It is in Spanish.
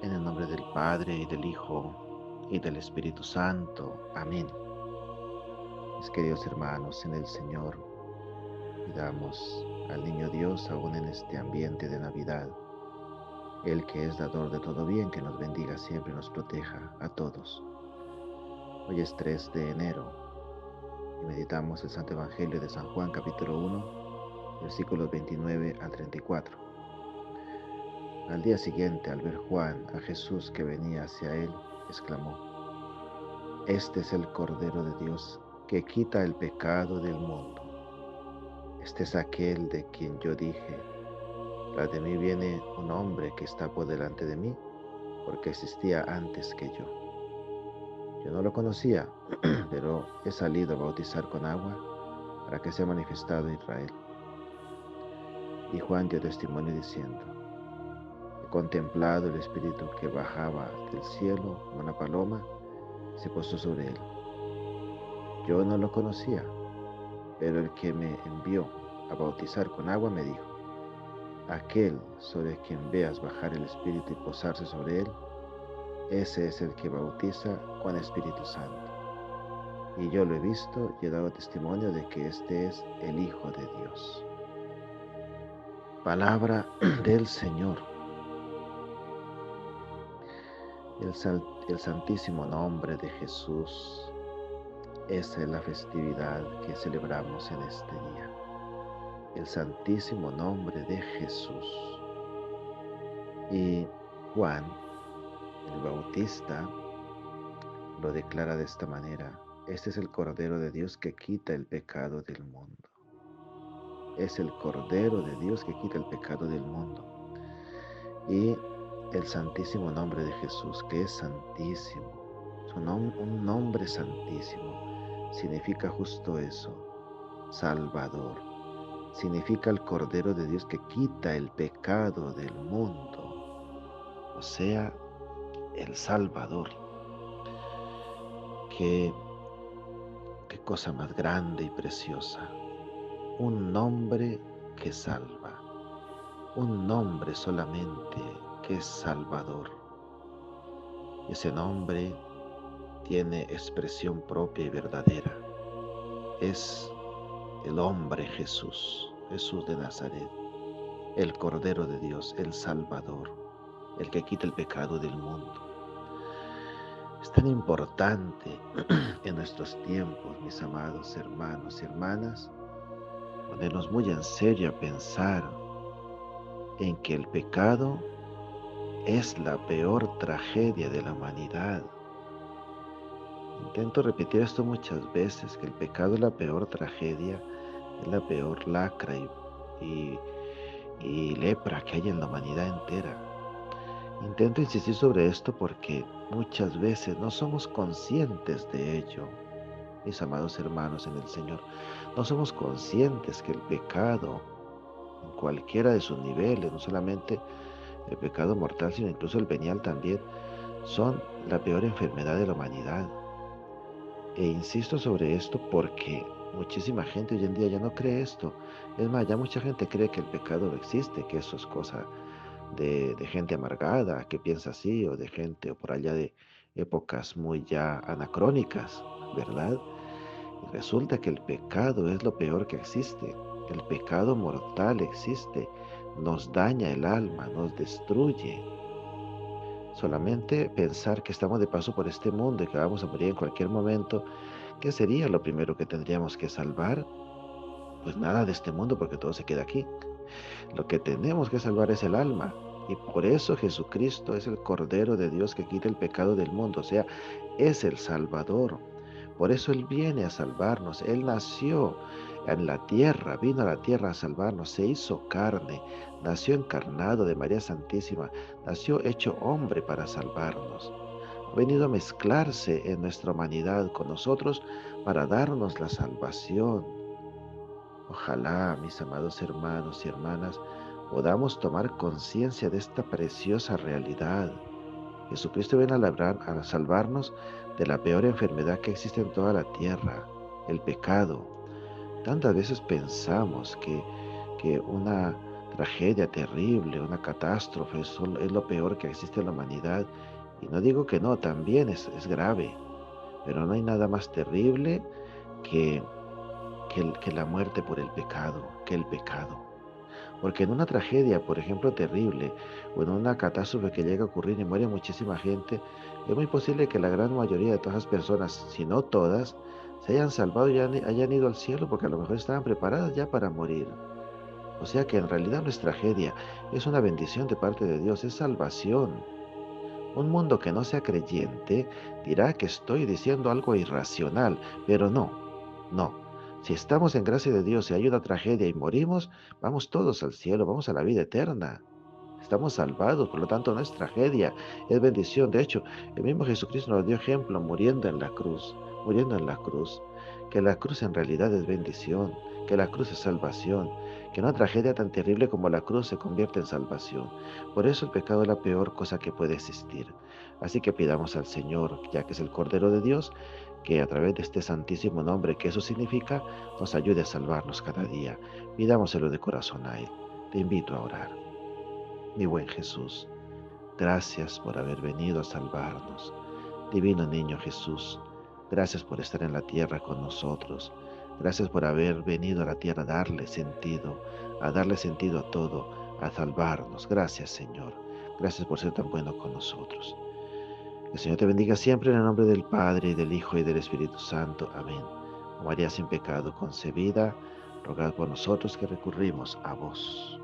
En el nombre del Padre, y del Hijo, y del Espíritu Santo. Amén. Mis queridos hermanos, en el Señor, pidamos al Niño Dios, aún en este ambiente de Navidad, Él que es dador de todo bien, que nos bendiga siempre y nos proteja a todos. Hoy es 3 de enero y meditamos el Santo Evangelio de San Juan, capítulo 1, versículos 29 al 34. Al día siguiente, al ver Juan a Jesús que venía hacia él, exclamó: Este es el Cordero de Dios que quita el pecado del mundo. Este es aquel de quien yo dije: tras de mí viene un hombre que está por delante de mí, porque existía antes que yo. Yo no lo conocía, pero he salido a bautizar con agua para que sea manifestado Israel. Y Juan dio testimonio diciendo: He contemplado el Espíritu que bajaba del cielo como una paloma y se posó sobre él. Yo no lo conocía, pero el que me envió a bautizar con agua me dijo: Aquel sobre quien veas bajar el Espíritu y posarse sobre él, ese es el que bautiza con Espíritu Santo. Y yo lo he visto y he dado testimonio de que este es el Hijo de Dios. Palabra del Señor. El santísimo nombre de Jesús. Esa es la festividad que celebramos en este día. El santísimo nombre de Jesús. Y Juan, el Bautista, lo declara de esta manera: Este es el Cordero de Dios que quita el pecado del mundo. Es el Cordero de Dios que quita el pecado del mundo. Y el santísimo nombre de Jesús, que es santísimo, un nombre santísimo, significa justo eso: Salvador. Significa el Cordero de Dios que quita el pecado del mundo, o sea, el Salvador. Qué cosa más grande y preciosa. Un nombre que salva. Un nombre solamente que es Salvador. Ese nombre tiene expresión propia y verdadera. Es el hombre Jesús, Jesús de Nazaret, el Cordero de Dios, el Salvador, el que quita el pecado del mundo. Es tan importante en nuestros tiempos, mis amados hermanos y hermanas, ponernos muy en serio a pensar en que el pecado es la peor tragedia de la humanidad. Intento repetir esto muchas veces, que el pecado es la peor tragedia, es la peor lacra y, y lepra que hay en la humanidad entera. Intento insistir sobre esto porque muchas veces no somos conscientes de ello, mis amados hermanos en el Señor. No somos conscientes que el pecado, en cualquiera de sus niveles, no solamente el pecado mortal, sino incluso el venial también, son la peor enfermedad de la humanidad. E insisto sobre esto porque muchísima gente hoy en día ya no cree esto. Es más, ya mucha gente cree que el pecado no existe, que eso es cosa de gente amargada, que piensa así, o de gente, o por allá de épocas muy ya anacrónicas, ¿verdad? Y resulta que el pecado es lo peor que existe. El pecado mortal existe, nos daña el alma, nos destruye. Solamente pensar que estamos de paso por este mundo y que vamos a morir en cualquier momento, ¿qué sería lo primero que tendríamos que salvar? Pues nada de este mundo, porque todo se queda aquí. Lo que tenemos que salvar es el alma. Y por eso Jesucristo es el Cordero de Dios que quita el pecado del mundo, o sea, es el Salvador. Por eso Él viene a salvarnos. Él nació en la tierra, vino a la tierra a salvarnos, se hizo carne, nació encarnado de María Santísima, nació hecho hombre para salvarnos. Ha venido a mezclarse en nuestra humanidad con nosotros para darnos la salvación. Ojalá, mis amados hermanos y hermanas, podamos tomar conciencia de esta preciosa realidad. Jesucristo viene a salvarnos de la peor enfermedad que existe en toda la tierra, el pecado. Tantas veces pensamos que una tragedia terrible, una catástrofe, es lo peor que existe en la humanidad. Y no digo que no, también es grave, pero no hay nada más terrible que, que la muerte por el pecado, que el pecado. Porque en una tragedia, por ejemplo, terrible, o en una catástrofe que llega a ocurrir y muere muchísima gente, es muy posible que la gran mayoría de todas las personas, si no todas, se hayan salvado y hayan ido al cielo porque a lo mejor estaban preparadas ya para morir. O sea que en realidad no es tragedia, es una bendición de parte de Dios, es salvación. Un mundo que no sea creyente dirá que estoy diciendo algo irracional, pero no, no. Si estamos en gracia de Dios y hay una tragedia y morimos, vamos todos al cielo, vamos a la vida eterna. Estamos salvados, por lo tanto no es tragedia, es bendición. De hecho, el mismo Jesucristo nos dio ejemplo muriendo en la cruz, que la cruz en realidad es bendición, que la cruz es salvación, que una tragedia tan terrible como la cruz se convierte en salvación. Por eso el pecado es la peor cosa que puede existir. Así que pidamos al Señor, ya que es el Cordero de Dios, que a través de este santísimo nombre que eso significa, nos ayude a salvarnos cada día. Pidámoselo de corazón a Él. Te invito a orar. Mi buen Jesús, gracias por haber venido a salvarnos. Divino Niño Jesús, gracias por estar en la tierra con nosotros. Gracias por haber venido a la tierra a darle sentido a todo, a salvarnos. Gracias, Señor. Gracias por ser tan bueno con nosotros. El Señor te bendiga siempre en el nombre del Padre, y del Hijo, y del Espíritu Santo. Amén. Oh María sin pecado concebida, rogad por nosotros que recurrimos a vos.